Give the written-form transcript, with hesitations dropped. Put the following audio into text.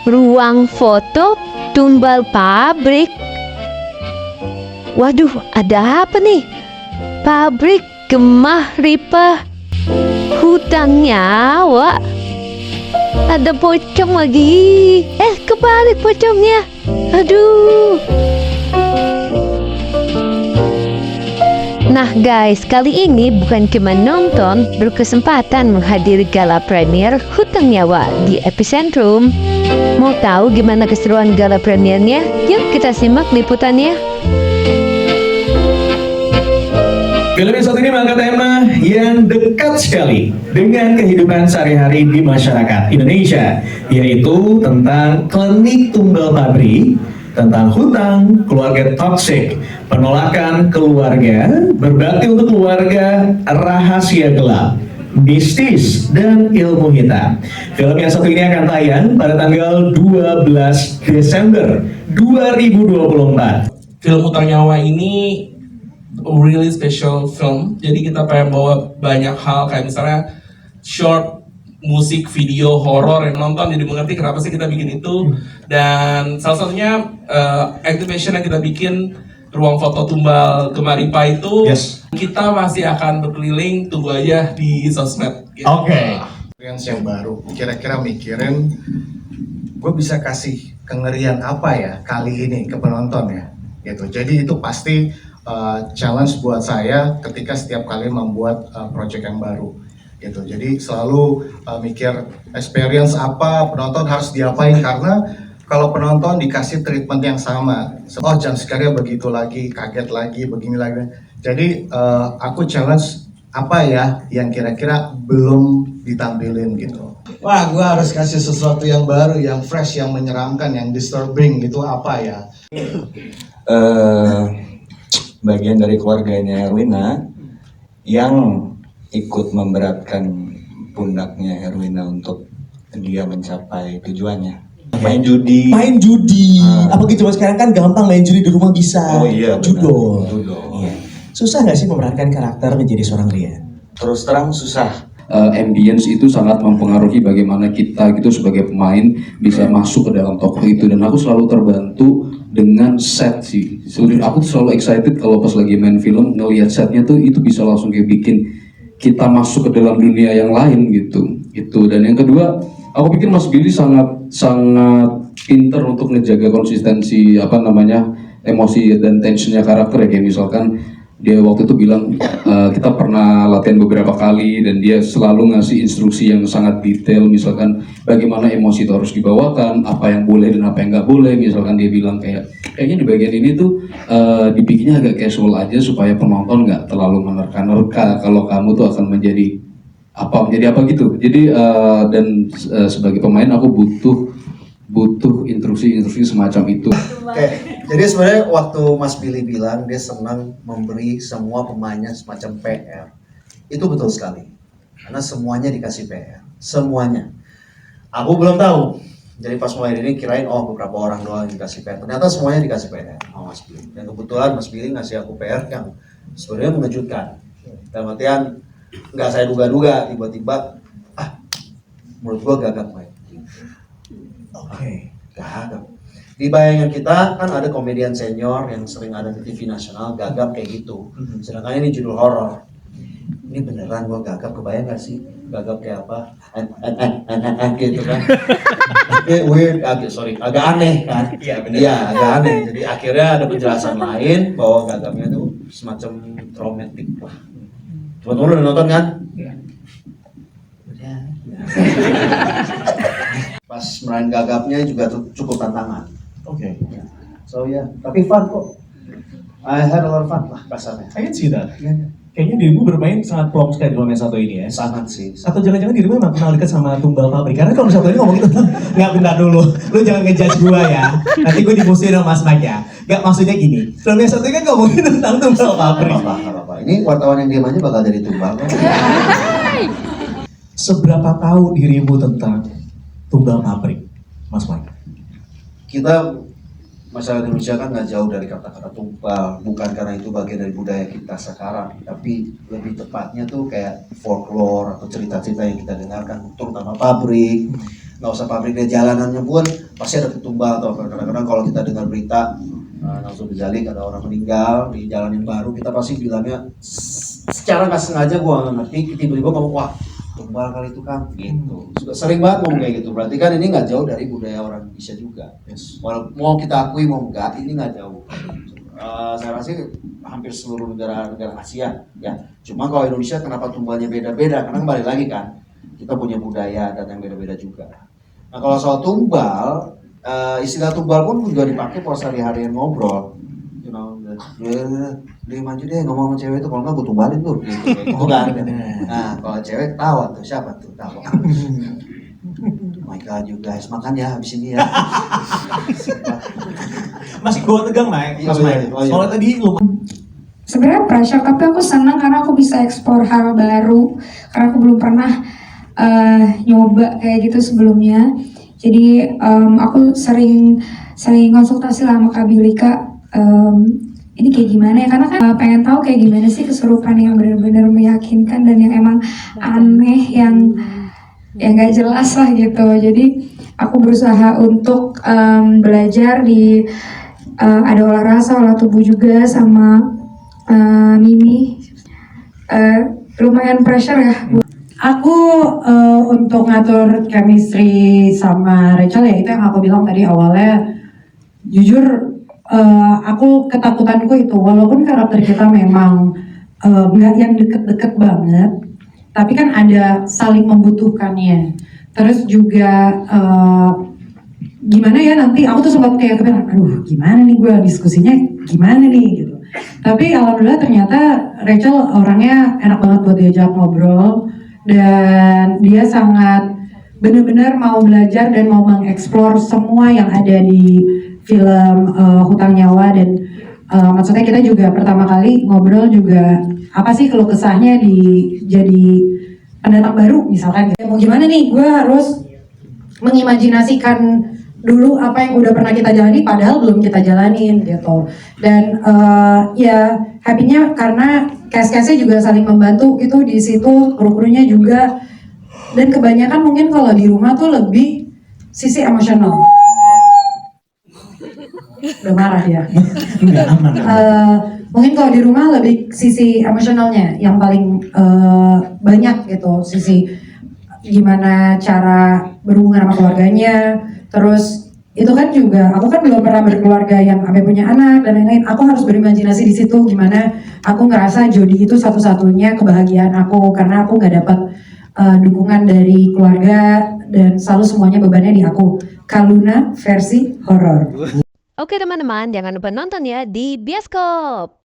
Ruang foto tumbal pabrik. Waduh, ada apa nih? Pabrik Gemah Ripah Hutan Nyawa. Ada pocong lagi. Kebalik pocongnya. Aduh. Nah guys, kali ini bukan cuma nonton, berkesempatan menghadiri gala premier Hutan Nyawa di Epicentrum. Mau tahu gimana keseruan gala premiernya? Yuk kita simak liputannya. Film yang satu ini mengangkat tema yang dekat sekali dengan kehidupan sehari-hari di masyarakat Indonesia, yaitu tentang klinik tumbal pabrik, tentang hutang, keluarga toksik, penolakan keluarga, berbakti untuk keluarga, rahasia gelap, mistis, dan ilmu hitam. Film yang satu ini akan tayang pada tanggal 12 Desember 2024. Film Hutang Nyawa ini really special film. Jadi kita pengen bawa banyak hal kayak misalnya short, musik, video, horor yang nonton jadi mengerti kenapa sih kita bikin itu. Dan salah satunya activation yang kita bikin ruang foto tumbal Gemah Ripah itu kita masih akan berkeliling, tunggu aja di sosmed gitu. Oke. Experience yang baru, kira-kira mikirin gue bisa kasih kengerian apa ya kali ini ke penonton ya gitu. Jadi itu pasti challenge buat saya ketika setiap kali membuat project yang baru gitu. Jadi selalu mikir experience apa penonton harus diapain, karena kalau penonton dikasih treatment yang sama, oh jam sekarang begitu lagi, kaget lagi, begini lagi. Jadi aku challenge apa ya yang kira-kira belum ditampilin gitu. Wah, gue harus kasih sesuatu yang baru, yang fresh, yang menyeramkan, yang disturbing gitu apa ya? Bagian dari keluarganya Herwina yang ikut memberatkan pundaknya Herwina untuk dia mencapai tujuannya. Main judi. Apalagi cuma sekarang kan gampang main judi di rumah bisa. Oh iya, Judo. Iya. Susah nggak sih memerankan karakter menjadi seorang Rian? Terus terang susah. Ambience itu sangat mempengaruhi bagaimana kita gitu sebagai pemain bisa masuk ke dalam tokoh itu, dan aku selalu terbantu dengan set sih. Aku tuh selalu excited kalau pas lagi main film ngelihat setnya tuh itu bisa langsung kayak bikin kita masuk ke dalam dunia yang lain gitu. Itu. Dan yang kedua, aku pikir Mas Billy sangat pinter untuk ngejaga konsistensi emosi dan tensionnya karakter ya. Kayak misalkan dia waktu itu bilang kita pernah latihan beberapa kali dan dia selalu ngasih instruksi yang sangat detail, misalkan bagaimana emosi itu harus dibawakan, apa yang boleh dan apa yang nggak boleh. Misalkan dia bilang kayaknya di bagian ini tuh dibikinnya agak casual aja supaya penonton nggak terlalu menerka-nerka kalau kamu tuh akan menjadi apa gitu. Jadi sebagai pemain aku butuh instruksi semacam itu. Oke, jadi sebenarnya waktu Mas Billy bilang dia senang memberi semua pemainnya semacam PR, itu betul sekali. Karena semuanya dikasih PR, semuanya. Aku belum tahu. Jadi pas mulai ini kirain beberapa orang doang yang dikasih PR. Ternyata semuanya dikasih PR sama Mas Billy. Dan kebetulan Mas Billy ngasih aku PR yang sebenarnya mengejutkan. Dalam artian nggak saya duga-duga, tiba-tiba menurut gua gagap main. Oke. Gagap. Di bayangan kita kan ada komedian senior yang sering ada di TV nasional gagap kayak gitu. Sedangkan ini judul horor. Ini beneran gua gagap, kebayang gak sih? Gagap kayak apa? Gitu kan. Weird, agak aneh kan? Iya bener. Iya, agak aneh. Jadi akhirnya ada penjelasan lain bahwa gagapnya itu semacam traumatik lah. Teman-teman udah nonton kan? Iya. Udah. Pas meraih gagapnya juga cukup tantangan. Oke. So tapi fun kok. I had a lot of fun lah kasarnya. I can see that. Kayaknya dirimu bermain sangat plong sekali di film yang satu ini ya. Sangat sih. Atau jangan-jangan dirimu memang kenal dekat sama tumbal pabrik? Karena kalau satu ini ngomong gitu, nggak, bentar dulu. Lu jangan ngejudge gua ya. Nanti gua dimusuhin sama Mas Mike ya. Nggak, maksudnya gini. Film yang satu ini kan ngomongin tentang tumbal pabrik. Apa-apa. Ini wartawan yang diam aja bakal jadi tumbal kan? Seberapa tahu dirimu tentang tumbal pabrik, Mas Mike? Kita masyarakat Indonesia kan nggak jauh dari kata-kata tumbal, bukan karena itu bagian dari budaya kita sekarang, tapi lebih tepatnya tuh kayak folklore atau cerita-cerita yang kita dengarkan, terutama pabrik, nggak usah pabrik deh, jalanannya pun pasti ada ketumbal atau kadang-kadang kalau kita dengar berita langsung dijalik ada orang meninggal di jalan yang baru, kita pasti bilangnya secara nggak sengaja gua nggak ngerti, tiba-tiba ngomong wah tumbal kali itu kan gitu. Sudah sering banget ngomong kayak gitu. Berarti kan ini nggak jauh dari budaya orang Indonesia juga. Mau kita akui mau enggak, ini nggak jauh. Saya rasa hampir seluruh negara Asia ya. Cuma kalau Indonesia kenapa tumbalnya beda-beda? Karena kembali lagi kan kita punya budaya dan yang beda-beda juga. Nah kalau soal tumbal, istilah tumbal pun juga dipakai pas sehari-harian ngobrol. You know, dia maju deh ngomong sama cewek itu, kalau nggak gue tumbalin tuh, gitu kan. Nah kalau cewek tahu tuh siapa tuh tahu. Oh my god, you guys makan ya habis ini ya. Masih bawa tegang, Mike. Mas Oh, iya, Mike. oh, iya. Soalnya tadi lu Sebenarnya pressure, tapi aku senang karena aku bisa eksplor hal baru, karena aku belum pernah nyoba kayak gitu sebelumnya. Jadi aku sering konsultasi lah sama Kak Bilika, ini kayak gimana ya, karena kan pengen tahu kayak gimana sih kesurupan yang benar-benar meyakinkan dan yang emang aneh, yang nggak jelas lah gitu. Jadi aku berusaha untuk belajar di ada olah tubuh juga sama Mimi. Lumayan pressure ya. Aku untuk ngatur chemistry sama Rachel ya itu yang aku bilang tadi awalnya, jujur aku ketakutanku itu walaupun karakter kita memang nggak yang deket-deket banget, tapi kan ada saling membutuhkannya. Terus juga gimana ya nanti aku tuh sempat kayak kepikiran, aduh gimana nih gue diskusinya gimana nih gitu. Tapi alhamdulillah ternyata Rachel orangnya enak banget buat diajak ngobrol dan dia sangat benar-benar mau belajar dan mau mengeksplor semua yang ada di film Hutang Nyawa. Dan maksudnya kita juga pertama kali ngobrol juga apa sih keluh kesahnya jadi pendatang baru misalkan. Mau gimana nih, gue harus mengimajinasikan dulu apa yang udah pernah kita jalani padahal belum kita jalanin gitu. Dan ya happy-nya karena cast-castnya juga saling membantu gitu di situ, kru-krunya juga. Dan kebanyakan mungkin kalau di rumah tuh lebih sisi emosional. Udah marah ya. enggak aman. Mungkin kalau di rumah lebih sisi emosionalnya yang paling banyak gitu, sisi gimana cara berhubungan sama keluarganya. Terus itu kan juga aku kan belum pernah berkeluarga yang sampai punya anak dan lain-lain. Aku harus berimajinasi di situ gimana aku ngerasa Jody itu satu-satunya kebahagiaan aku, karena aku nggak dapat dukungan dari keluarga dan selalu semuanya bebannya di aku. Kaluna versi horor. Oke teman-teman, jangan lupa nonton ya di bioskop.